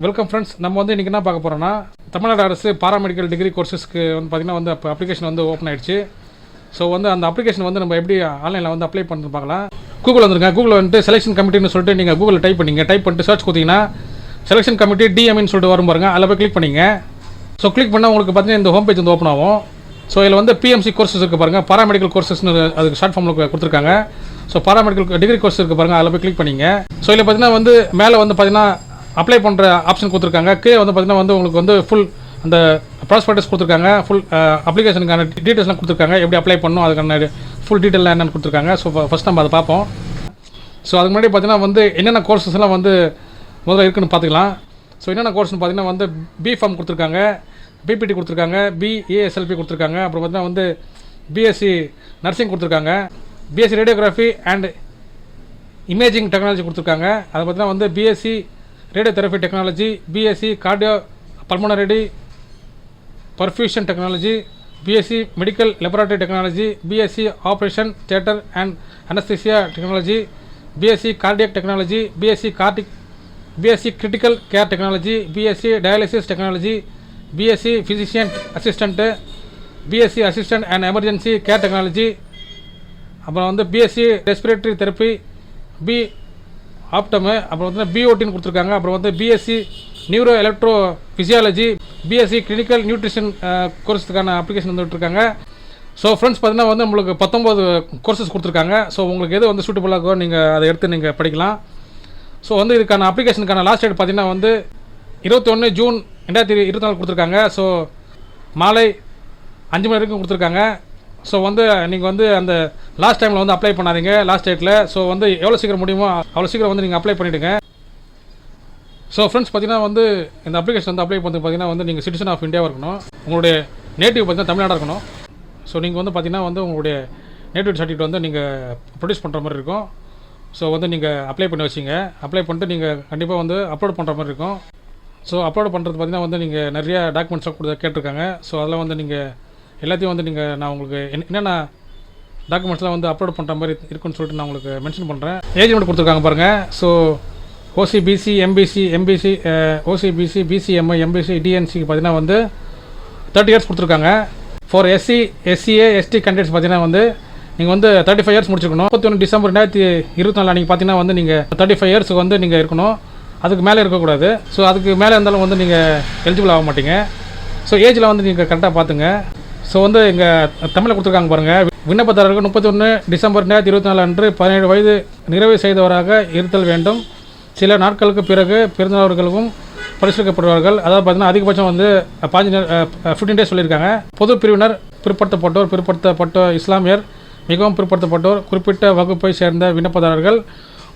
Welcome friends. நம்ம வந்து இன்றைக்கி என்ன பார்க்க போகிறோன்னா, தமிழ்நாடு அரசு பாராமெடிக்கல் டிகிரி கோர்சஸ்க்கு வந்து பார்த்திங்கன்னா வந்து இப்போ அப்ளிகேஷன் வந்து ஓப்பன் ஆகிடுச்சு. ஸோ வந்து அந்த அப்ளிகேஷன் வந்து நம்ம எப்படி ஆன்லைனில் வந்து அப்ளை பண்ணி பார்க்கலாம். கூகுள் வந்துருங்க. கூகுளில் வந்துட்டு செலெக்ஷன் கமிட்டின்னு சொல்லிட்டு நீங்கள் கூகுளில் டைப் பண்ணிட்டு சர்ச் கொடுத்தீங்கன்னா செலெக்ஷன் கமிட்டி டிஎம்இன்னு சொல்லிட்டு வரும் பாருங்க. அதில் போய் கிளிக் பண்ணிங்க. ஸோ கிளிக் பண்ணால் உங்களுக்கு பார்த்தீங்கன்னா இந்த ஹோம் பேஜ் வந்து ஓப்பன் ஆகும். ஸோ இதில் வந்து பிஎம்சி கோர்சஸ் இருக்குது பாருங்கள். பாராமெடிக்கல் கோர்சஸ்னு அதுக்கு ஷார்ட் ஃபார்மில் கொடுத்துருக்காங்க. ஸோ பாராமெடிக்கல் டிகிரி கோர்ஸ் இருக்குது பாருங்கள். அதில் போய் கிளிக் பண்ணிங்க. ஸோ இதில் பார்த்தீங்கன்னா வந்து மேலே வந்து பார்த்தீங்கன்னா அப்ளை பண்ணுற ஆப்ஷன் கொடுத்துருக்காங்க. கீழே வந்து பார்த்தீங்கன்னா வந்து உங்களுக்கு வந்து ஃபுல் அந்த ப்ராஸ்பெக்டஸ் கொடுத்துருக்காங்க. ஃபுல் அப்ளிகேஷனுக்கான டீட்டெயில்ஸ்லாம் கொடுத்துருக்காங்க. எப்படி அப்ளை பண்ணணும் அதுக்கான ஃபுல் டீட்டெயிலாம் என்னென்னு கொடுத்துருக்காங்க. ஸோ ஃபஸ்ட் நம்ம அதை பார்ப்போம். ஸோ அதுக்கு முன்னாடி பார்த்தீங்கன்னா வந்து என்னென்ன கோர்சஸ்லாம் வந்து முதல்ல இருக்குன்னு பார்த்துக்கலாம். ஸோ என்னென்ன கோர்ஸ்னு பார்த்தீங்கன்னா வந்து பிஃபார்ம் கொடுத்துருக்காங்க, பிபிடி கொடுத்துருக்காங்க, பிஏஎஸ்எல்பி கொடுத்துருக்காங்க. அப்புறம் பார்த்தீங்கன்னா வந்து பிஎஸ்சி நர்சிங் கொடுத்துருக்காங்க, BSc radiography and imaging technology கொடுத்துருக்காங்க. அதை பார்த்தீங்கன்னா வந்து BSc radio therapy technology, BSc cardio pulmonary perfusion technology, BSc medical laboratory technology, BSc operation theatre and anaesthesia technology, BSc cardiac technology, BSc critical care technology, BSc dialysis technology, BSc physician assistant, BSc assistant and emergency care technology, அப்புறம் வந்து BSc respiratory therapy, ஆப்டமு, அப்புறம் வந்து பிஓடின்னு கொடுத்துருக்காங்க. அப்புறம் வந்து BSc neuro electro physiology, BSc clinical nutrition கோர்ஸுக்கான application வந்து விட்டுருக்காங்க. ஸோ ஃப்ரெண்ட்ஸ் பார்த்தீங்கன்னா வந்து உங்களுக்கு 19 கோர்சஸ் கொடுத்துருக்காங்க. ஸோ உங்களுக்கு எது வந்து சூட்டபுளாக இருக்கோ நீங்கள் அதை எடுத்து நீங்கள் படிக்கலாம். ஸோ வந்து இதுக்கான அப்ளிகேஷனுக்கான லாஸ்ட் டேட் பார்த்தீங்கன்னா வந்து 21 ஜூன் 2024 கொடுத்துருக்காங்க. ஸோ மாலை 5 மணி வரைக்கும் கொடுத்துருக்காங்க. ஸோ வந்து நீங்கள் வந்து அந்த லாஸ்ட் டைமில் வந்து அப்ளை பண்ணாதீங்க லாஸ்ட் டேட்டில். ஸோ வந்து எவ்வளோ சீக்கிரம் முடியுமோ அவ்வளோ சீக்கிரம் வந்து நீங்கள் அப்ளை பண்ணிவிடுங்க. ஸோ ஃப்ரெண்ட்ஸ் பார்த்தீங்கன்னா வந்து இந்த அப்ளிகேஷன் வந்து அப்ளை பண்ணுறது பார்த்தீங்கன்னா வந்து நீங்கள் சிட்டிசன் ஆஃப் இந்தியாவாக இருக்கணும். உங்களுடைய நேட்டிவ் பார்த்தீங்கன்னா தமிழ்நாடாக இருக்கணும். ஸோ நீங்கள் வந்து பார்த்தீங்கன்னா வந்து உங்களுடைய நேட்டிவ் சர்டிஃபிகேட் வந்து நீங்கள் ப்ரொடியூஸ் பண்ணுற மாதிரி இருக்கும். ஸோ வந்து நீங்கள் அப்ளை பண்ணி வச்சிங்க. அப்ளை பண்ணிட்டு நீங்கள் கண்டிப்பாக வந்து அப்லோட் பண்ணுற மாதிரி இருக்கும். ஸோ அப்லோட் பண்ணுறது பார்த்தீங்கன்னா வந்து நீங்கள் நிறைய டாக்குமெண்ட்ஸ்லாம் கேட்டிருக்காங்க. ஸோ அதெல்லாம் வந்து நீங்கள் எல்லாத்தையும் வந்து நான் உங்களுக்கு என்னென்ன டாக்குமெண்ட்ஸ்லாம் வந்து அப்லோட் பண்ணுற மாதிரி இருக்குன்னு சொல்லிட்டு நான் உங்களுக்கு மென்ஷன் பண்ணுறேன். ஏஜ் லிமிட் கொடுத்துருக்காங்க பாருங்கள். So OC BC, MBC, OC BC, BCMI, MBC, டிஎன்சிக்கு பார்த்தீங்கன்னா வந்து 30 இயர்ஸ் கொடுத்துருக்காங்க. For SC, SCA, ST candidates பார்த்தீங்கன்னா வந்து நீங்கள் வந்து 35 இயர்ஸ் முடிச்சிருக்கணும். 31 டிசம்பர் 2024 நீங்கள் பார்த்தீங்கன்னா வந்து நீங்கள் 35 இயர்ஸுக்கு வந்து நீங்கள் இருக்கணும். அதுக்கு மேலே இருக்கக்கூடாது. ஸோ அதுக்கு மேலே இருந்தாலும் வந்து நீங்கள் எலிஜிபிள் ஆக மாட்டீங்க. ஸோ ஏஜில் வந்து நீங்கள் கரெக்டாக பார்த்துங்க. ஸோ வந்து இங்கே தமிழில் கொடுத்துருக்காங்க பாருங்கள். விண்ணப்பதாரர்கள் 31 டிசம்பர் 2024 அன்று 17 வயது நிறைவு செய்தவராக இருத்தல் வேண்டும். சில நாட்களுக்கு பிறகு பிறந்தவர்களுக்கும் பரிசீலிக்கப்படுவார்கள். அதாவது பார்த்தீங்கன்னா அதிகபட்சம் வந்து 15 டேஸ் சொல்லியிருக்காங்க. பொது பிரிவினர், பிற்படுத்தப்பட்ட இஸ்லாமியர், மிகவும் பிற்படுத்தப்பட்டோர், குறிப்பிட்ட வகுப்பை சேர்ந்த விண்ணப்பதாரர்கள்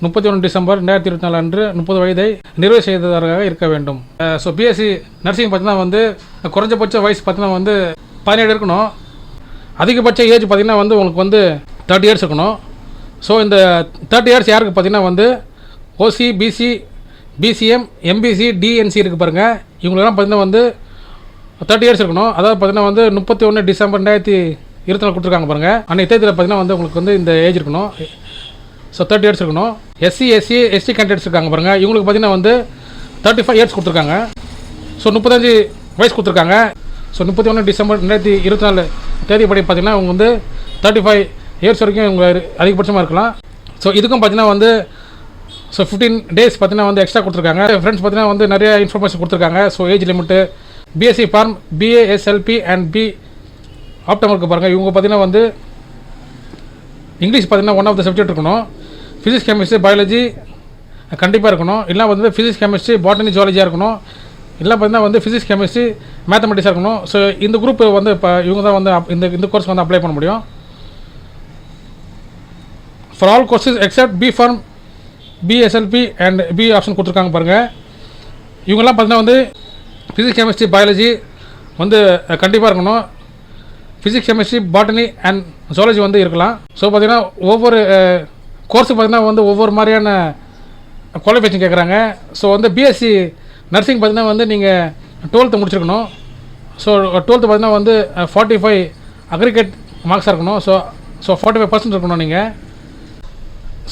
31 டிசம்பர் 2024 அன்று 30 வயதை நிறைவு செய்தவராக இருக்க வேண்டும். ஸோ பிஎஸ்சி நர்சிங் பார்த்தீங்கன்னா வந்து குறைஞ்சபட்ச வயசு பார்த்தீங்கன்னா வந்து 17 இருக்கணும். அதிகபட்ச ஏஜ் பார்த்திங்கன்னா வந்து உங்களுக்கு வந்து 30 இயர்ஸ் இருக்கணும். ஸோ இந்த 30 இயர்ஸ் யாருக்கு பார்த்திங்கன்னா வந்து ஓசி, பிசி, பிசிஎம், எம்பிசி, டிஎன்சி இருக்குது பாருங்கள். இவங்களுக்கெல்லாம் பார்த்திங்கன்னா வந்து 30 இயர்ஸ் இருக்கணும். அதாவது பார்த்திங்கன்னா வந்து 31 டிசம்பர் 2024 கொடுத்துருக்காங்க பாருங்கள். அன்றைய தேதியில் பார்த்திங்கன்னா வந்து உங்களுக்கு வந்து இந்த ஏஜ் இருக்கணும். ஸோ 30 இயர்ஸ் இருக்கணும். எஸ்சி, எஸ்டி கேண்டிடேட்ஸ் இருக்காங்க பாருங்கள். இவங்களுக்கு பார்த்திங்கன்னா வந்து 35 இயர்ஸ் கொடுத்துருக்காங்க. ஸோ 35 வயசு கொடுத்துருக்காங்க. ஸோ 31 டிசம்பர் 2024 தேதிப்படி பார்த்திங்கன்னா அவங்க வந்து 35 இயர்ஸ் வரைக்கும் இவங்க அதிகபட்சமாக இருக்கலாம். ஸோ இதுக்கும் பார்த்திங்கன்னா வந்து 15 டேஸ் பார்த்திங்கன்னா வந்து எக்ஸ்ட்ரா கொடுத்துருக்காங்க. ஃப்ரெண்ட்ஸ் பார்த்திங்கன்னா வந்து நிறைய இன்ஃபர்மேஷன் கொடுத்துருக்காங்க. So age limit, BSc pharm, BASLP and optom இருக்குது பாருங்கள். இவங்க பார்த்திங்கன்னா வந்து இங்கிலீஷ் பார்த்திங்கன்னா ஒன் ஆஃப் த சப்ஜெக்ட் இருக்கணும். ஃபிசிக்ஸ், கெமிஸ்ட்ரி, பயாலஜி கண்டிப்பாக இருக்கணும். இல்லை வந்து ஃபிசிக்ஸ், கெமிஸ்ட்ரி, பாட்டனி, ஜுவாலஜியாக இருக்கணும். இல்லை பார்த்தீங்கன்னா வந்து ஃபிசிக்ஸ், கெமிஸ்ட்ரி, மேத்தமெட்டிக்ஸாக இருக்கணும். ஸோ இந்த குரூப் வந்து இப்போ இவங்க தான் வந்து இந்த கோர்ஸ் வந்து அப்ளை பண்ண முடியும். For all courses except B pharm, BSLP and B option கொடுத்துருக்காங்க பாருங்கள். இவங்கெல்லாம் பார்த்தீங்கன்னா வந்து ஃபிசிக்ஸ், கெமிஸ்ட்ரி, பயாலஜி வந்து கண்டிப்பாக இருக்கணும். Physics, chemistry, botany and zoology வந்து இருக்கலாம். ஸோ பார்த்திங்கன்னா ஒவ்வொரு கோர்ஸுக்கு பார்த்திங்கன்னா வந்து ஒவ்வொரு மாதிரியான குவாலிஃபிகேஷன் கேட்குறாங்க. ஸோ வந்து பிஎஸ்சி நர்சிங் பார்த்திங்கன்னா வந்து நீங்கள் 12th முடிச்சிருக்கணும். ஸோ 12th பார்த்திங்கன்னா வந்து 45 அக்ரிகேட் மார்க்ஸாக இருக்கணும். ஸோ 45% இருக்கணும் நீங்கள்.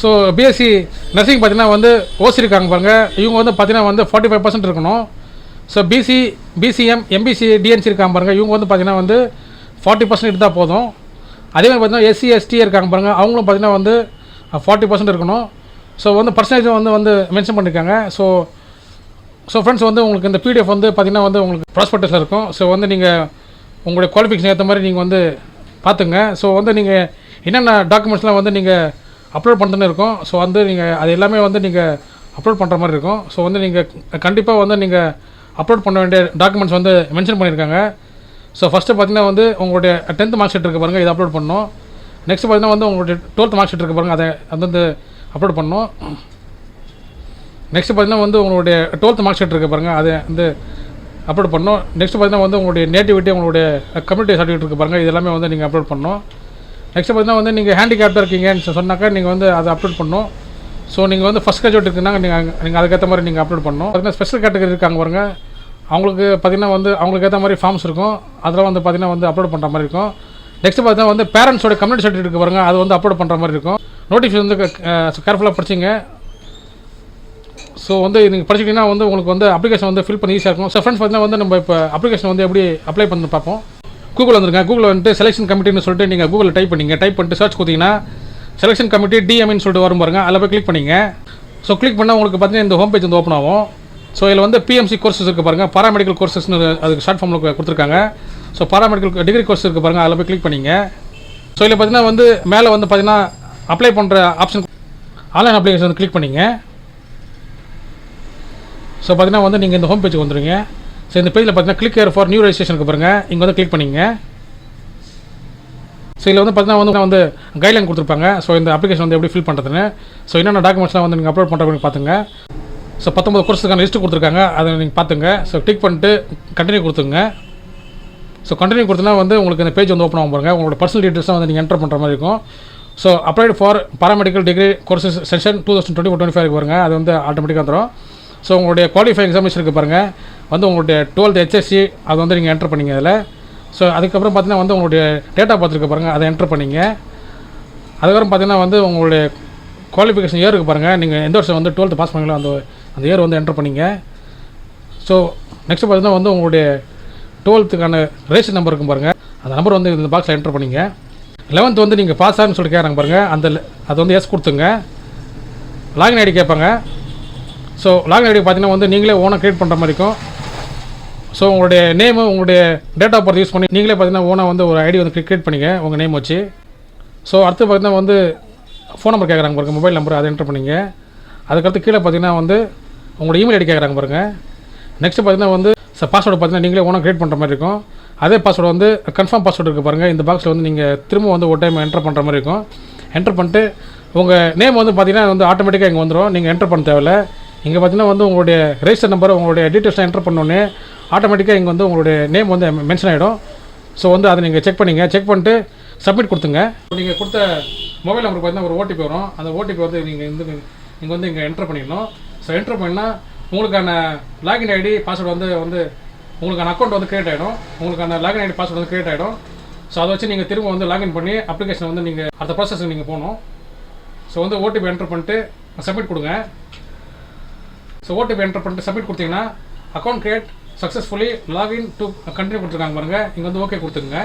ஸோ பிஎஸ்சி நர்சிங் பார்த்தீங்கன்னா வந்து ஓசி இருக்காங்க பாருங்கள், இவங்க வந்து பார்த்தீங்கன்னா வந்து 45% இருக்கணும். ஸோ பிசிஎம் எம்பிசி டிஎன்சி இருக்காங்க பாருங்கள், இவங்க வந்து பார்த்தீங்கன்னா வந்து 40% இருந்தால் போதும். அதே மாதிரி பார்த்தீங்கன்னா எஸ்சி எஸ்டி இருக்காங்க பாருங்கள், அவங்களும் பார்த்தீங்கன்னா வந்து 40% இருக்கணும். ஸோ வந்து பர்சன்டேஜ் வந்து மென்ஷன் பண்ணியிருக்காங்க. ஸோ ஃப்ரெண்ட்ஸ் வந்து உங்களுக்கு இந்த பிடிஎஃப் வந்து பார்த்தீங்கன்னா வந்து உங்களுக்கு ப்ராஸ்பெக்டஸில் இருக்கும். ஸோ வந்து நீங்கள் உங்களுடைய குவாலிஃபிகேஷன் ஏற்ற மாதிரி நீங்கள் வந்து பார்த்துங்க. ஸோ வந்து நீங்கள் என்னென்ன டாக்குமெண்ட்ஸ்லாம் வந்து நீங்கள் அப்லோட் பண்ணுறதுன்னு இருக்கும். ஸோ வந்து நீங்கள் அது எல்லாமே வந்து நீங்கள் அப்லோட் பண்ணுற மாதிரி இருக்கும். ஸோ வந்து நீங்கள் கண்டிப்பாக வந்து நீங்கள் அப்லோட் பண்ண வேண்டிய டாக்குமெண்ட்ஸ் வந்து மென்ஷன் பண்ணியிருக்காங்க. ஸோ ஃபஸ்ட்டு பார்த்தீங்கன்னா வந்து உங்களுடைய 10th மார்க் ஷீட் இருக்குது பாருங்கள், இதை அப்லோட் பண்ணணும். நெக்ஸ்ட் பார்த்தீங்கன்னா வந்து உங்களுடைய 12th மார்க் ஷீட் இருக்குது பாருங்கள், அதை வந்து அப்லோட் பண்ணணும். நெக்ஸ்ட் பார்த்தீங்கன்னா வந்து உங்களுடைய 12th மார்க் ஷீட் இருக்குது பாருங்கள், அதை வந்து அப்லோட் பண்ணணும். நெக்ஸ்ட் பார்த்தீங்கன்னா வந்து உங்களுடைய நேட்டிவிட்டி, உங்களுடைய கம்யூனிட்டி சர்டிஃபிகேட் இருக்குது பாருங்கள், இது எல்லாமே வந்து நீங்கள் அப்லோட் பண்ணணும். நெக்ஸ்ட் பார்த்தீங்கன்னா வந்து நீங்கள் ஹேண்டிகேப்டாக இருக்கீங்கன்னு சொன்னாக்கா நீங்கள் வந்து அதை அப்லோட் பண்ணணும். ஸோ நீங்கள் வந்து ஃபஸ்ட் கிராஜுவேட் இருக்குன்னா நீங்கள் அதுக்கேற்ற மாதிரி நீங்கள் அப்லோட் பண்ணணும். பார்த்தீங்கன்னா ஸ்பெஷல் கேட்டகரி இருக்காங்க பாருங்கள், அவங்களுக்கு பார்த்தீங்கன்னா வந்து அவங்களுக்கு ஏற்ற மாதிரி ஃபார்ம்ஸ் இருக்கும், அதெல்லாம் வந்து பார்த்தீங்கன்னா வந்து அப்லோட் பண்ணுற மாதிரி இருக்கும். நெக்ஸ்ட் பார்த்தீங்கன்னா வந்து பேரண்ட்ஸோட கம்யூனிட்டி சர்டிஃபிகேட் இருக்குது பாருங்கள், அது வந்து அப்லோட் பண்ணுற மாதிரி இருக்கும். நோட்டிஃபிகேஷன் வந்து கேர்ஃபுல்லாக படிச்சிங்க. ஸோ வந்து நீங்கள் படிச்சிட்டிங்கன்னா வந்து உங்களுக்கு வந்து அப்ளிகேஷன் வந்து ஃபில் பண்ணி ஈஸியாக இருக்கும். ஸோ ஃப்ரெண்ட்ஸ் பார்த்தீங்கன்னா வந்து நம்ம இப்போ அப்ளிகேஷன் வந்து எப்படி அப்ளை பண்ணி பார்ப்போம். கூகுள் வந்துருங்க, கூகுள் வந்துட்டு செலெக்ஷன் கமிட்டின்னு சொல்லிட்டு நீங்கள் கூகுளில் டைப் பண்ணிட்டு சர்ச் கொடுத்தீங்கன்னா செலெக்ஷன் கமிட்டி டிஎம்இன்னு சொல்லிட்டு வரும் பாருங்க, அதில் போய் கிளிக் பண்ணிங்க. ஸோ கிளிக் பண்ணால் உங்களுக்கு பார்த்தீங்கன்னா இந்த ஹோம் பேஜ் வந்து ஓப்பன் ஆகும். ஸோ இதில் வந்து பிஎம்சி கோர்சஸ் இருக்குது பாருங்கள், பாராமெடிக்கல் கோர்சஸ்னு அதுக்கு ஷார்ட் ஃபார்மில் கொடுத்துருக்காங்க. ஸோ பாராமெடிக்கல் டிகிரி கோர்ஸ் இருக்குது பாருங்கள், அதில் போய் கிளிக் பண்ணிங்க. ஸோ இதில் பார்த்தீங்கன்னா வந்து மேலே வந்து பார்த்தீங்கன்னா அப்ளை பண்ணுற ஆப்ஷன் ஆன்லைன் அப்ளிகேஷன் வந்து கிளிக் பண்ணிங்க. ஸோ பார்த்தீங்கன்னா வந்து நீங்கள் இந்த ஹோம் பேஜுக்கு வந்துடுங்க. ஸோ இந்த பேஜில் பார்த்தீங்கன்னா கிளிக் ஹியர் ஃபார் நியூ ரெஜிஸ்ட்ரேஷனுக்கு பாருங்கள், இங்கே வந்து கிளிக் பண்ணிங்க. ஸோ இதில் வந்து பார்த்தீங்கன்னா வந்து கைட்லைன் கொடுத்துருப்பாங்க. ஸோ இந்த அப்ளிகேஷன் வந்து எப்படி ஃபில் பண்ணுறதுன்னு, ஸோ என்னென்ன டாக்குமெண்ட்ஸ்லாம் வந்து நீங்கள் அப்லோட் பண்ணுறதுன்னு பார்த்துங்க. ஸோ 19 கோர்ஸுக்கான லிஸ்ட்டு கொடுத்துருக்காங்க, அதை நீங்கள் பார்த்துங்க. ஸோ கிளிக் பண்ணிட்டு கண்டினியூ கொடுத்துங்க. ஸோ கண்டினியூ கொடுத்தனா வந்து உங்களுக்கு இந்த பேஜ் வந்து ஓப்பன் ஆகும் பாருங்கள், உங்களோட பர்சனல் டீட்டெயில்ஸாக வந்து நீங்கள் என்டர் பண்ணுற மாதிரி இருக்கும். So applied for paramedical degree courses session 2024-25 வருங்க, அது வந்து ஆட்டோமேட்டிக்காக வந்துடும். ஸோ உங்களுடைய குவாலிஃபை எக்ஸாமினேஷன் இருக்குது பாருங்கள், வந்து உங்களுடைய 12th HSC அது வந்து நீங்கள் என்டர் பண்ணிங்க அதில். ஸோ அதுக்கப்புறம் பார்த்தீங்கன்னா வந்து உங்களுடைய டேட் ஆஃப் பர்த் இருக்குது பாருங்கள், அதை என்டர் பண்ணிங்க. அதுக்கப்புறம் பார்த்தீங்கன்னா வந்து உங்களுடைய குவாலிஃபிகேஷன் இயர் இருக்குது பாருங்கள், நீங்கள் எந்த வருஷம் வந்து 12th பாஸ் பண்ணீங்களோ அந்த இயர் வந்து என்டர் பண்ணிங்க. ஸோ நெக்ஸ்ட் பார்த்தீங்கன்னா வந்து உங்களுடைய 12th ரெஜிஸ்டர் நம்பர் இருக்கும் பாருங்கள், அந்த நம்பர் வந்து இந்த பாக்ஸில் என்டர் பண்ணிங்க. 11th வந்து நீங்கள் பாஸ் ஆகுன்னு சொல்லிட்டு கேட்குறாங்க பாருங்கள், அது வந்து எஸ் கொடுத்துங்க. லாகின் ஐடி கேட்பாங்க. ஸோ லாகின் ஐடி பார்த்தீங்கன்னா வந்து நீங்களே ஓனாக க்ரியேட் பண்ணுற மாதிரி இருக்கும். ஸோ உங்களுடைய நேமு, உங்களுடைய டேட் ஆஃப் பர்த் யூஸ் பண்ணி நீங்களே பார்த்தீங்கன்னா ஓனாக வந்து ஒரு ஐடி வந்து க்ரியேட் பண்ணிங்க உங்கள் நேம் வச்சு. ஸோ அடுத்து பார்த்தீங்கன்னா வந்து ஃபோன் நம்பர் கேட்குறாங்க பாருங்கள், மொபைல் நம்பர் அதை என்டர் பண்ணிங்க. அதுக்கடுத்து கீழே பார்த்தீங்கன்னா வந்து உங்களோட இமெயில் ஐடி கேட்குறாங்க பாருங்கள். நெக்ஸ்ட் பார்த்தீங்கன்னா வந்து பாஸ்வேர்டு பார்த்தீங்கன்னா நீங்களே ஓனாக க்ரியேட் பண்ணுற மாதிரி இருக்கும். அதே பாஸ்வேர்டு வந்து கன்ஃபார்ம் பாஸ்வேர்டு இருக்குது பாருங்கள், இந்த பாக்ஸில் வந்து நீங்கள் திரும்ப வந்து ஒரு டைம் என்டர் பண்ணுற மாதிரி இருக்கும். என்டர் பண்ணிட்டு உங்கள் நேம் வந்து பார்த்தீங்கன்னா வந்து ஆட்டோமேட்டிக்காக இங்கே வந்துடும், நீங்கள் என்டர் பண்ண தேவையில்லை. இங்கே பார்த்தீங்கன்னா வந்து உங்களுடைய ரெஜிஸ்டர் நம்பர், உங்களுடைய டீட்டெயில்ஸ்லாம் என்டர் பண்ணோன்னே ஆட்டோமேட்டிக்காக இங்கே வந்து உங்களுடைய நேம் வந்து மென்ஷன் ஆகிடும். ஸோ வந்து அதை நீங்கள் செக் பண்ணிட்டு சப்மிட் கொடுத்துங்க. நீங்கள் கொடுத்த மொபைல் நம்பருக்கு பார்த்தீங்கன்னா ஒரு ஓடிபி வரும், அந்த ஓடிபி வந்து நீங்கள் வந்து இங்கே என்டர் பண்ணிடணும். ஸோ என்டர் பண்ணால் உங்களுக்கான லாகின் ஐடி பாஸ்வேர்டு வந்து உங்களுக்கான அக்கௌண்ட் வந்து க்ரியேட் ஆகிடும், உங்களுக்கான லாகின் ஐடி பாஸ்வேர்டு வந்து க்ரியேட் ஆகிடும். ஸோ அதை வச்சு நீங்கள் திரும்ப வந்து லாகின் பண்ணி அப்ளிகேஷன் வந்து நீங்கள் அடுத்த ப்ராசஸ்க்கு நீங்கள் போகணும். ஸோ வந்து ஓடிபி என்டர் பண்ணிட்டு சப்மிட் கொடுங்க. ஸோ ஓடிபி என்டர் பண்ணிட்டு சப்மிட் கொடுத்தீங்கன்னா account create successfully login to continue கொடுத்துருக்காங்க பாருங்கள், இங்கே வந்து ஓகே கொடுத்துங்க.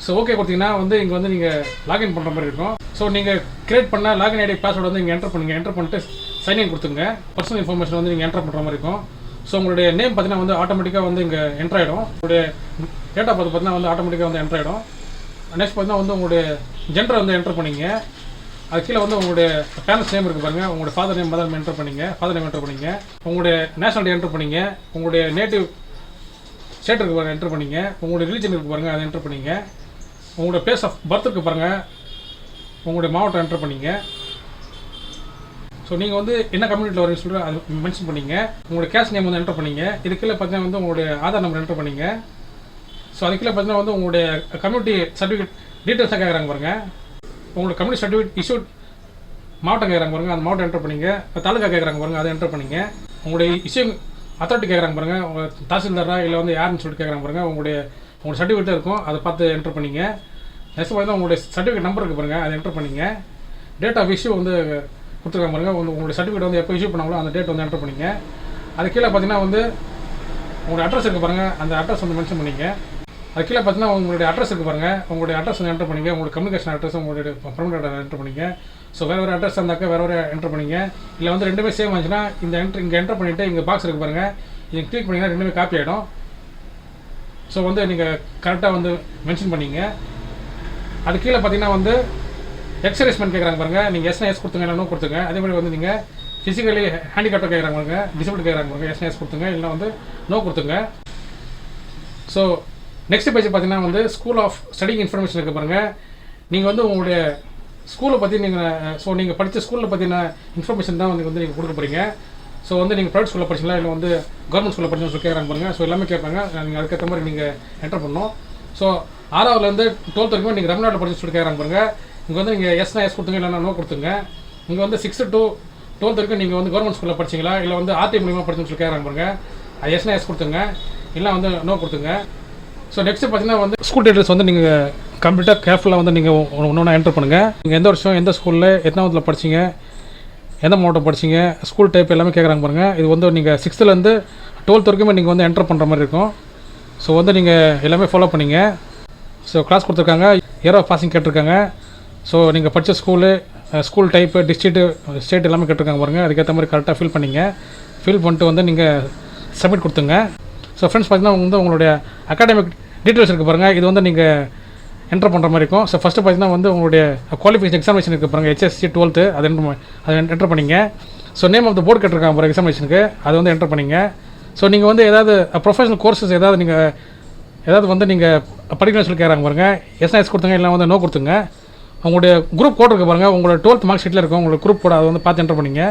ஸோ ஓகே கொடுத்தீங்கன்னா வந்து இங்கே வந்து நீங்கள் லாகின் பண்ணுற மாதிரி இருக்கும். ஸோ நீங்கள் கிரியேட் பண்ண லாகின் ஐடி பாஸ்வேர்டு வந்து இங்கே என்டர் பண்ணுங்க. என்டர் பண்ணிட்டு சைன்இன் கொடுத்துங்க. பர்சனல் இன்ஃபர்மேஷன் வந்து நீங்கள் என்டர் பண்ணுற மாதிரி இருக்கும். ஸோ உங்களுடைய நேம் பார்த்தீங்கன்னா வந்து ஆட்டோமேட்டிக்காக வந்து இங்கே என்டர் ஆகிடும். உங்களுடைய டேட் ஆஃப் பர்த் பார்த்தீங்கன்னா வந்து ஆட்டோமேட்டிக்காக வந்து என்டர் ஆகிடும். நெக்ஸ்ட் பார்த்தீங்கன்னா வந்து உங்களுடைய ஜெண்டரை வந்து என்டர் பண்ணிங்க. அது கீழே வந்து உங்களுடைய பேரண்ட்ஸ் நேம் இருக்குது பாருங்கள், உங்களுடைய father name mother name enter பண்ணிங்க. உங்களுடைய நேஷனாலிட்டி என்டர் பண்ணிங்க. உங்களுடைய நேட்டிவ் ஸ்டேட் இருக்குது பாருங்கள் என்டர் பண்ணிங்க. உங்களுடைய ரிலீஜன் இருக்குது பாருங்கள் அதை என்டர் பண்ணிங்க. உங்களுடைய பிளேஸ் ஆஃப் பர்த் இருக்குது பாருங்கள், உங்களுடைய மாவட்டம் என்டர் பண்ணிங்க. ஸோ நீங்கள் வந்து என்ன கம்யூனிட்டியில் வரீங்கன்னு சொல்லிட்டு அது மென்ஷன் பண்ணிங்க. உங்களுடைய கேஷ் நேம் வந்து என்டர் பண்ணிங்க. இது கீழே பார்த்தீங்கன்னா வந்து உங்களுடைய ஆதார் நம்பர் என்டர் பண்ணிங்க. ஸோ அது கீழே பார்த்தீங்கன்னா வந்து உங்களுடைய கம்யூனிட்டி சர்டிஃபிகேட் டீட்டெயில்ஸாக கேட்குறாங்க பாருங்கள். உங்களுக்கு கம்யூனிட்டி சர்டிஃபிகேட் இஷ்யூட் மாவட்டம் கேட்குறாங்க பாருங்கள், அந்த மாவட்டம் என்டர் பண்ணிங்க. தாலுக்கா கேட்குறாங்க பாருங்கள், அதை என்டர் பண்ணிங்க. உங்களுடைய இஷ்யூ அத்தாரிட்டி கேட்குறாங்க பாருங்கள், உங்கள் தாசில்தாரா இல்லை வந்து யாருன்னு சொல்லிட்டு கேட்குறாங்க பாருங்கள். உங்களுடைய சர்டிஃபிகேட் இருக்கும், அதை பார்த்து என்டர் பண்ணிங்க. நெக்ஸ்ட் பார்த்தீங்கன்னா உங்களுடைய சர்டிஃபிகேட் நம்பர் இருக்குது பாருங்கள், அதை என்டர் பண்ணிங்க. டேட் ஆஃப் இஷ்யூ வந்து கொடுத்துருக்காங்க பாருங்கள், உங்களுடைய சர்டிஃபிகேட் வந்து எப்போ இஷ்யூ பண்ணாங்களோ அந்த டேட் வந்து என்டர் பண்ணிங்க. அது கீழே பார்த்தீங்கன்னா வந்து உங்களுடைய அட்ரஸ் இருக்குது பாருங்கள், அந்த அட்ரஸ் வந்து மென்ஷன் பண்ணிங்க. அது கீழே பார்த்தீங்கன்னா உங்களுடைய அட்ரஸ் இருக்குது பாருங்கள், உங்களுடைய அட்ரஸ் வந்து என்டர் பண்ணிங்க. உங்களுடைய கம்யூனிகேஷன் அட்ரஸ், உங்களுடைய பர்மனெண்ட் அட்ரஸ் என்டர் பண்ணிங்க. ஸோ வேறு அட்ரஸ் இருந்தாக்கா வேறு என்டர் பண்ணிங்க. இல்லை வந்து ரெண்டுமே சேம் ஆச்சுன்னா இங்கே என்டர் பண்ணிவிட்டு இங்கே பாக்ஸ் இருக்குது பாருங்கள், இங்கே கிளிக் பண்ணிங்கன்னா ரெண்டுமே காப்பி ஆகிடும். ஸோ வந்து நீங்கள் கரெக்டாக வந்து மென்ஷன் பண்ணிங்க. அது கீழே பார்த்தீங்கன்னா வந்து எக்ஸரைஸ்மெண்ட் கேட்குறாங்க பாருங்கள், நீங்கள் எஸ் கொடுத்துங்க இல்லை நோ கொடுத்துங்க. அதே மாதிரி வந்து நீங்கள் ஃபிசிக்கலி ஹேண்டிகேப்டாக கேட்குறாங்க பாருங்க, டிசபிலிட்டி கேட்குறாங்க பாருங்க, எஸ் கொடுத்துங்க இல்லை வந்து நோ கொடுத்துங்க. ஸோ நெக்ஸ்ட் பேஜ் பார்த்தீங்கன்னா வந்து ஸ்கூல் ஆஃப் ஸ்டடிங் இன்ஃபர்மேஷன் இருக்குது பாருங்கள். நீங்கள் வந்து உங்களுடைய ஸ்கூலை பற்றி நீங்கள் படித்த ஸ்கூலில் பற்றின இன்ஃபர்மேஷன் தான் வந்து நீங்கள் கொடுக்க போகிறீங்க. ஸோ வந்து நீங்கள் ப்ரைவேட் ஸ்கூலில் படிச்சிங்களா இல்லை வந்து கவர்மெண்ட் ஸ்கூலில் படிச்சோன்னு சொல்லி கேட்குறாங்க பாருங்கள். ஸோ எல்லாமே கேட்பாங்க, நீங்கள் அதுக்கேற்ற மாதிரி நீங்கள் என்டர் பண்ணணும். ஸோ 6ஆவதுலேருந்து 12th வரைக்கும் நீங்கள் தமிழ்நாட்டில் படிச்சு சொல்லி கேட்குறாங்க பாருங்கள். இங்கே வந்து நீங்கள் எஸ் கொடுத்துங்க இல்லைனா நோ கொடுத்துங்க. இங்கே வந்து 6th to 12th வரைக்கும் நீங்கள் வந்து கவர்மெண்ட் ஸ்கூலில் படிச்சிங்களா இல்லை வந்து ஆர்டி மூலியமாக படிச்சுன்னு சொல்லி கேட்குறாங்க பாருங்கள். அது எஸ் கொடுத்துங்க இல்லை வந்து நோ கொடுத்துங்க. ஸோ நெக்ஸ்ட்டு பார்த்தீங்கன்னா வந்து ஸ்கூல் டீட்டெயில்ஸ் வந்து நீங்கள் கம்ப்ளீட்டாக கேர்ஃபுல்லாக வந்து நீங்கள் ஒன்று என்டர் பண்ணுங்கள். நீங்கள் எந்த வருஷம் எந்த ஸ்கூலில் எத்தனாவதுல படிச்சிங்க, எந்த மாவட்டம் படிச்சிங்க, ஸ்கூல் டைப் எல்லாமே கேட்குறாங்க பாருங்கள். இது வந்து நீங்கள் 6th-லேருந்து 12th வரைக்குமே நீங்கள் வந்து என்டர் பண்ணுற மாதிரி இருக்கும். ஸோ வந்து நீங்கள் எல்லாமே ஃபாலோ பண்ணிங்க. ஸோ கிளாஸ் கொடுத்துருக்காங்க, இயர் ஆஃப் பாசிங் கேட்டிருக்காங்க. ஸோ நீங்கள் படித்த ஸ்கூல் டைப்பு, டிஸ்ட்ரிக்ட், ஸ்டேட் எல்லாமே கேட்டிருக்காங்க பாருங்கள். அதுக்கேற்ற மாதிரி கரெக்டாக ஃபில் பண்ணிங்க. ஃபில் பண்ணிட்டு வந்து நீங்கள் சப்மிட் கொடுத்துங்க. ஸோ ஃப்ரெண்ட்ஸ் பார்த்தீங்கன்னா வந்து உங்களுடைய அகாடமிக் டீட்டெயில்ஸ் இருக்குது பாருங்கள், இது வந்து நீங்கள் என்டர் பண்ணுற மாதிரி இருக்கும். ஸோ ஃபஸ்ட்டு பார்த்தீங்கன்னா வந்து உங்களுடைய குவாலிஃபிகேஷன் எக்ஸாமினேஷன் இருக்குது பாருங்கள், HSC 12th, அதை என்டர் பண்ணிங்க. So name of the board கேட்டிருக்காங்க பாருங்கள் எக்ஸாமினேஷனுக்கு, அது வந்து என்டர் பண்ணிங்க. ஸோ நீங்கள் வந்து ஏதாவது ப்ரொஃபஷனல் கோர்சஸ் ஏதாவது வந்து நீங்கள் படிக்கணும்னு சொல்லி கேட்குறாங்க பாருங்கள். எஸ் கொடுத்துங்க இல்லை வந்து நோ கொடுத்துங்க. உங்களுடைய குரூப் கோட் இருக்குது பாருங்கள், உங்களோட 12th மார்க் ஷீட்டில் இருக்கும் உங்களோட குரூப் கோட், அதை வந்து பார்த்து என்டர் பண்ணிங்க.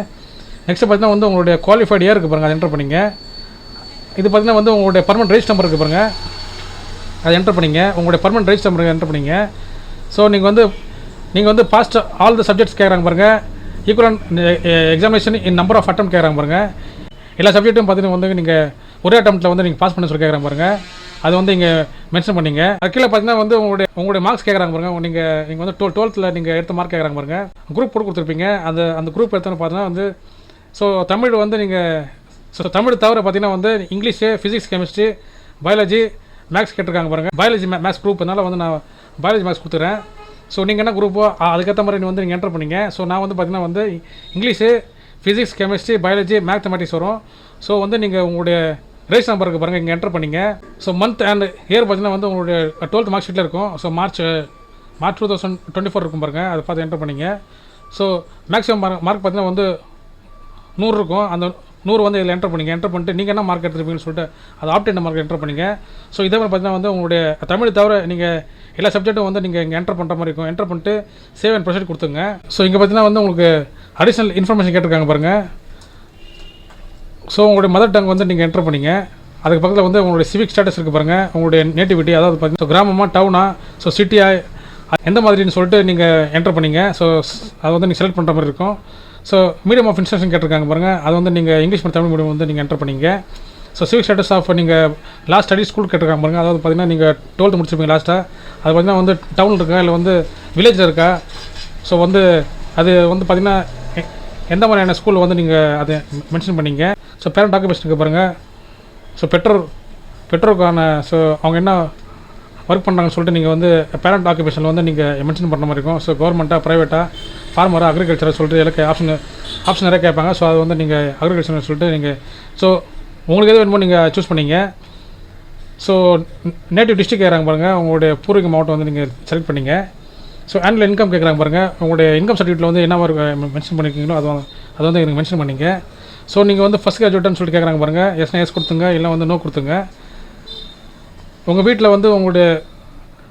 நெக்ஸ்ட் பார்த்தீங்கன்னா வந்து உங்களுடைய குவாலிஃபைட் இயர் இருக்குது பாருங்கள், அதை என்டர் பண்ணிங்க. இது பார்த்தீங்கன்னா வந்து உங்களுடைய பர்மனெண்ட் ரெஜிஸ்டர் நம்பர் இருக்குது பாருங்கள், அதை என்டர் பண்ணிங்க. உங்களுடைய பர்மனெண்ட் ரெஜிஸ்டர் நம்பர் என்டர் பண்ணிங்க. ஸோ நீங்கள் வந்து பாஸ்ட் ஆல் த சப்ஜெக்ட்ஸ் கேட்குறாங்க பாருங்கள். Equal examination in number of attempt கேட்குறாங்க பாருங்கள். எல்லா சப்ஜெக்ட்டும் பார்த்தீங்கன்னா வந்து நீங்கள் ஒரே அட்டம்ப்ட்டில் வந்து நீங்கள் பாஸ் பண்ண சொல்லி கேட்குறாங்க பாருங்கள், அது வந்து இங்கே மென்ஷன் பண்ணிங்க. அது கீழே பார்த்தீங்கன்னா வந்து உங்களுடைய மார்க்ஸ் கேட்குறாங்க பாருங்கள். நீங்கள் வந்து 12th நீங்கள் எடுத்த மார்க் கேட்குறாங்க பாருங்கள். குரூப் போட்டு கொடுத்துருப்பீங்க, அந்த குரூப் எடுத்தோன்னு பார்த்தீங்கன்னா வந்து ஸோ தமிழ் வந்து நீங்கள் தமிழ் தவிர பார்த்தீங்கன்னா வந்து English, physics, chemistry, biology, maths கேட்டிருக்காங்க பாருங்கள். பயாலஜி மேக்ஸ் குரூப்னால வந்து நான் பயாலஜி மேக்ஸ் கொடுத்துறேன். ஸோ நீங்கள் என்ன குரூப்போ அதுக்கேற்ற மாதிரி வந்து நீங்கள் என்டர் பண்ணிங்க. ஸோ நான் வந்து பார்த்தீங்கன்னா வந்து English, physics, chemistry, biology, mathematics வரும். ஸோ வந்து நீங்கள் உங்களுடைய ரெஜிஸ்டர் நம்பர் இருக்குது பாருங்கள், இங்கே என்டர் பண்ணிங்க. ஸோ மந்த் அண்ட் இயர் பார்த்தீங்கன்னா வந்து உங்களுடைய 12th மார்க் ஷீட்டில் இருக்கும். ஸோ மார்ச் 2024 இருக்கும் பாருங்கள், அதை பார்த்து என்டர் பண்ணிங்க. ஸோ மேக்ஸிமம் மார்க் பார்த்தீங்கன்னா வந்து 100 இருக்கும். அந்த 100 வந்து இதில் என்டர் பண்ணிங்க. என்டர் பண்ணிட்டு நீங்கள் என்ன மார்க் எடுத்துருப்பீங்கன்னு சொல்லிட்டு அது ஆப்டேட் மார்க் என்டர் பண்ணிங்க. ஸோ இதே மாதிரி பார்த்தீங்கன்னா வந்து உங்களுடைய தமிழ் தவிர நீங்கள் எல்லா சப்ஜெக்ட்டும் வந்து நீங்கள் இங்கே என்டர் பண்ணுற மாதிரி இருக்கும். என்டர் பண்ணிட்டு சேவ் அண்ட் ப்ரொசீட் கொடுத்துங்க. ஸோ இங்கே பார்த்தீங்கன்னா வந்து உங்களுக்கு அடிஷ்னல் இன்ஃபர்மேஷன் கேட்டிருக்காங்க பாருங்கள். ஸோ உங்களுடைய மதர் டங் வந்து நீங்கள் என்டர் பண்ணிங்க. அதுக்கு பக்கத்தில் வந்து உங்களுடைய சிவிக் ஸ்டேட்டஸ் இருக்குது பாருங்கள், உங்களுடைய நேட்டிவிட்டி, அதாவது பார்த்தீங்கன்னா கிராமமாக டவுனா, ஸோ சிட்டியா, எந்த மாதிரின்னு சொல்லிட்டு நீங்கள் என்டர் பண்ணிங்க. ஸோ அதை வந்து நீங்கள் செலக்ட் பண்ணுற மாதிரி இருக்கும். ஸோ மீடியம் ஆஃப் இன்ஸ்ட்ரக்ஷன் கேட்டிருக்காங்க பாருங்கள், அது வந்து நீங்கள் இங்கிலீஷ் மற்றும் தமிழ் மீடியம் வந்து நீங்கள் என்டர் பண்ணிங்க. ஸோ சிவிக் ஸ்டேட்டஸ் ஆஃப் நீங்கள் லாஸ்ட் ஸ்டடி ஸ்கூல் கேட்டிருக்காங்க பாருங்கள், அதாவது பார்த்தீங்கன்னா நீங்கள் 12th முடிச்சிருப்பீங்க லாஸ்ட்டாக, அது பார்த்தீங்கன்னா வந்து டவுனில் இருக்கா இல்லை வந்து வில்லேஜில் இருக்கா. ஸோ வந்து அது வந்து பார்த்தீங்கன்னா எந்த மாதிரியான ஸ்கூலில் வந்து நீங்கள் அதை மென்ஷன் பண்ணிங்க. ஸோ பேரண்ட் ஆக்குபேஷனுக்கு பாருங்கள். ஸோ பெற்றோருக்கான ஸோ அவங்க என்ன ஒர்க் பண்ணுறாங்கன்னு சொல்லிட்டு நீங்கள் வந்து பேரண்ட் ஆக்குபேஷனில் வந்து நீங்கள் மென்ஷன் பண்ணுற மாதிரி இருக்கும். ஸோ கவர்மெண்ட்டாக, ப்ரைவேட்டாக, ஃபார்மராக, அக்ரிகல்ச்சரை சொல்லிட்டு எல்லா ஆப்ஷன் நிறைய கேட்பாங்க. ஸோ அது வந்து நீங்கள் அக்ரிகல்ச்சர்னு சொல்லிட்டு நீங்கள் ஸோ உங்களுக்கு எது வேணுமோ நீங்கள் சூஸ் பண்ணிங்க. ஸோ நேட்டிவ் டிஸ்ட்ரிக்ட் கேட்குறாங்க பாருங்கள், உங்களுடைய பூர்வீக மாவட்டம் வந்து நீங்கள் செலக்ட் பண்ணிங்க. ஸோ ஆனுவல் இன்கம் கேட்குறாங்க பாருங்கள், உங்களுடைய இன்கம் சர்டிஃபிகேட்டில் வந்து என்ன மாதிரி மென்ஷன் பண்ணியிருக்கீங்களோ அது வந்து எனக்கு மென்ஷன் பண்ணிங்க. ஸோ நீங்கள் வந்து ஃபஸ்ட் கிராஜுவேட்னு சொல்லிட்டு கேட்குறாங்க பாருங்கள், எஸ் கொடுத்துங்க இல்லை வந்து நோ கொடுத்துங்க. உங்கள் வீட்டில் வந்து உங்களுடைய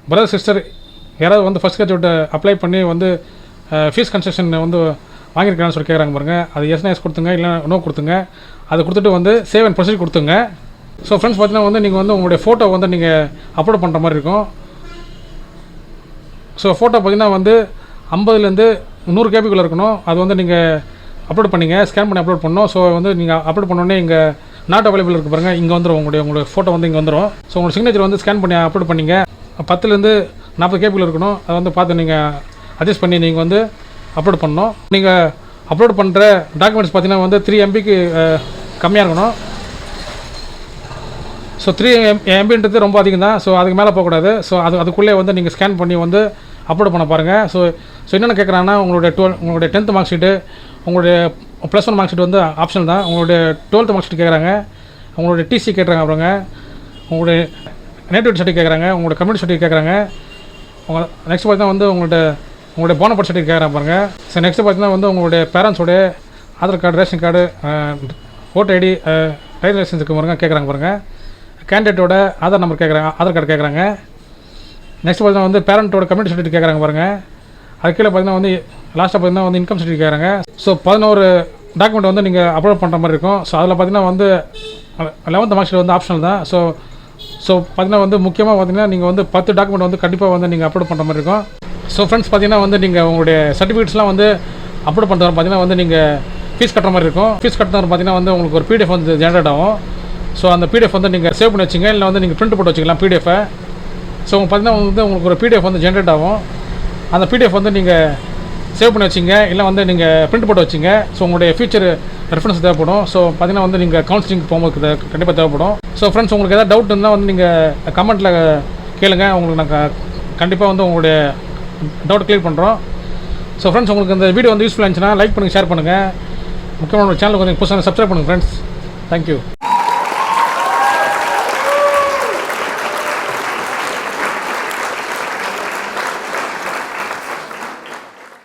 பிரதர் சிஸ்டர் யாராவது வந்து ஃபஸ்ட் கிராஜுவேட்டை அப்ளை பண்ணி வந்து ஃபீஸ் கன்செஷன் வந்து வாங்கியிருக்காங்கன்னு சொல்லி கேட்குறாங்க பாருங்கள், அது எஸ் கொடுத்துங்க இல்லை நோ கொடுத்துங்க. அதை கொடுத்துட்டு வந்து சேவ் அண்ட் ப்ரொசீட் கொடுத்துங்க. ஸோ ஃப்ரெண்ட்ஸ் பார்த்தீங்கன்னா வந்து நீங்கள் வந்து உங்களுடைய ஃபோட்டோ வந்து நீங்கள் அப்லோட் பண்ணுற மாதிரி இருக்கும். ஸோ ஃபோட்டோ பார்த்தீங்கன்னா வந்து 50லேருந்து 100 கேபிக்குள்ளே இருக்கணும். அது வந்து நீங்கள் அப்லோட் பண்ணிங்க, ஸ்கேன் பண்ணி அப்லோட் பண்ணணும். ஸோ வந்து நீங்கள் அப்லோட் பண்ணோடனே இங்கே நாட் அவைலபிள் இருக்குது பாருங்கள், இங்கே வந்துடும் உங்களுடைய ஃபோட்டோ வந்து இங்கே வந்துடும். ஸோ உங்களோட சிக்னேச்சர் வந்து ஸ்கேன் பண்ணி அப்லோட் பண்ணிங்க. 10லேருந்து 40 கேபிள் இருக்கணும். அதை வந்து பார்த்து நீங்கள் அட்ஜஸ்ட் பண்ணி நீங்கள் வந்து அப்லோட் பண்ணணும். நீங்கள் அப்லோட் பண்ணுற டாக்குமெண்ட்ஸ் பார்த்தீங்கன்னா வந்து 3 MBக்கு கம்மியாக இருக்கணும். ஸோ 3 MBன்றது ரொம்ப அதிகம் தான். ஸோ அதுக்கு மேலே போகக்கூடாது. ஸோ அதுக்குள்ளே வந்து நீங்கள் ஸ்கேன் பண்ணி வந்து அப்லோட் பண்ண பாருங்கள். ஸோ என்னென்ன கேட்குறாங்கன்னா உங்களுடைய 10th மார்க் ஷீட்டு, உங்களுடைய +1 மார்க் ஷீட் வந்து ஆப்ஷனல் தான். உங்களுடைய 12th மார்க் ஷீட் கேட்குறாங்க, உங்களுடைய டிசி கேட்குறாங்க, அப்புறங்க உங்களுடைய நேட்டிவிட்டி சர்டிஃபிகேட் கேட்குறாங்க, உங்களுடைய கம்யூனிட்டி சர்டிஃபிகேட் கேட்குறாங்க. நெக்ஸ்ட் பார்த்தீங்கன்னா வந்து உங்களுடைய போனபர்ட் சர்டிஃபிகேட் கேட்குறாங்க பாருங்கள். ஸோ நெக்ஸ்ட் பார்த்தீங்கன்னா வந்து உங்களுடைய பேரண்ட்ஸோடைய Aadhaar card, ration card, voter ID, driving licence இருக்கு பாருங்க கேட்குறாங்க பாருங்கள். கேண்டிடேட்டோட ஆதார் நம்பர் கேட்குறாங்க, ஆதார் கார்டு கேட்குறாங்க. நெக்ஸ்ட் பார்த்தீங்கன்னா வந்து பேரண்ட்டோட கம்யூனிட்டி சர்டிஃபிகேட் கேட்குறாங்க பாருங்கள். அது கீழே பார்த்தீங்கன்னா வந்து லாஸ்ட்டாக பார்த்தீங்கன்னா வந்து இன்கம் சர்டிஃபிகேட் கேட்குறாங்க. ஸோ 11 டாக்குமெண்ட் வந்து நீங்கள் அப்லோட் பண்ணுற மாதிரி இருக்கும். ஸோ அதில் பார்த்தீங்கன்னா வந்து 11th மார்க் ஷீட் வந்து ஆப்ஷனல் தான். ஸோ பார்த்தீங்கன்னா வந்து முக்கியமாக பார்த்தீங்கன்னா நீங்கள் வந்து 10 டாக்குமெண்ட் வந்து கண்டிப்பாக வந்து நீங்கள் அப்லோட் பண்ணுற மாதிரி இருக்கும். ஸோ ஃப்ரெண்ட்ஸ் பார்த்தீங்கன்னா வந்து நீங்கள் உங்களுடைய சர்டிஃபிகேட்ஸ்லாம் வந்து அப்லோட் பண்ணுறது பார்த்தீங்கன்னா வந்து நீங்கள் ஃபீஸ் கட்டுற மாதிரி இருக்கும். ஃபீஸ் கட்டுறது பார்த்தீங்கன்னா வந்து உங்களுக்கு ஒரு PDF வந்து ஜென்ரேட் ஆகும். ஸோ அந்த PDF வந்து நீங்கள் சேவ் பண்ணி வச்சிங்க, இல்லை வந்து நீங்கள் பிரிண்ட் போட்டு வச்சிக்கலாம் PDF-ஐ. ஸோ பார்த்தீங்கன்னா வந்து உங்களுக்கு ஒரு PDF வந்து ஜென்ரேட் ஆகும். அந்த PDF வந்து நீங்கள் சேவ் பண்ணி வச்சிங்க, இல்லை வந்து நீங்கள் பிரிண்ட் போட்டு வச்சிங்க. ஸோ உங்களுடைய ஃபியூச்சர் ரெஃபரன்ஸ் தேவைப்படும். ஸோ பார்த்தீங்கன்னா வந்து நீங்கள் கவுன்சிலிங் போகும்போது கண்டிப்பாக தேவைப்படும். ஸோ ஃப்ரெண்ட்ஸ் உங்களுக்கு எதாவது டவுட் இருந்தால் வந்து நீங்கள் கமெண்ட்டில் கேளுங்க. உங்களுக்கு நாங்கள் கண்டிப்பாக வந்து உங்களுடைய டவுட் கிளியர் பண்ணுறோம். ஸோ ஃப்ரெண்ட்ஸ் உங்களுக்கு இந்த வீடியோ வந்து யூஸ்ஃபுல்லாக இருந்துச்சுன்னா லைக் பண்ணுங்கள், ஷேர் பண்ணுங்கள். முக்கியமான சேனலுக்கு வந்து புதுசாக சப்ஸ்கிரைப் பண்ணுங்கள் ஃப்ரெண்ட்ஸ். தேங்க்யூ.